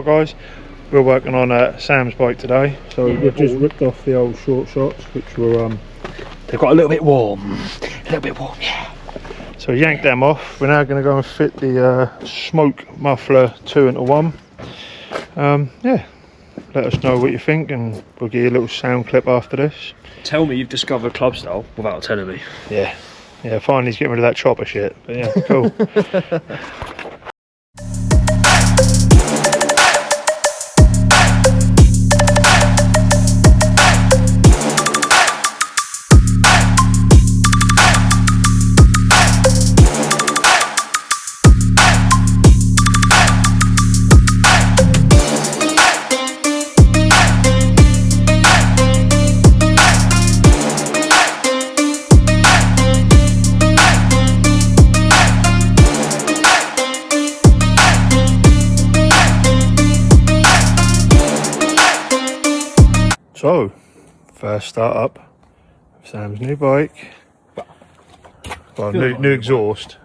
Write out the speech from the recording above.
right guys, we're working on Sam's bike today, so we've just ripped off the old short shots which were they've got a little bit warm, yeah. So we yanked them off. We're now going to go and fit the smoke muffler 2-into-1. Yeah, let us know what you think and we'll give you a little sound clip after this. Tell me you've discovered clubstyle without telling me. Yeah, finally he's getting rid of that chopper shit, but yeah, cool. So, first start up of Sam's new bike. Well, new exhaust.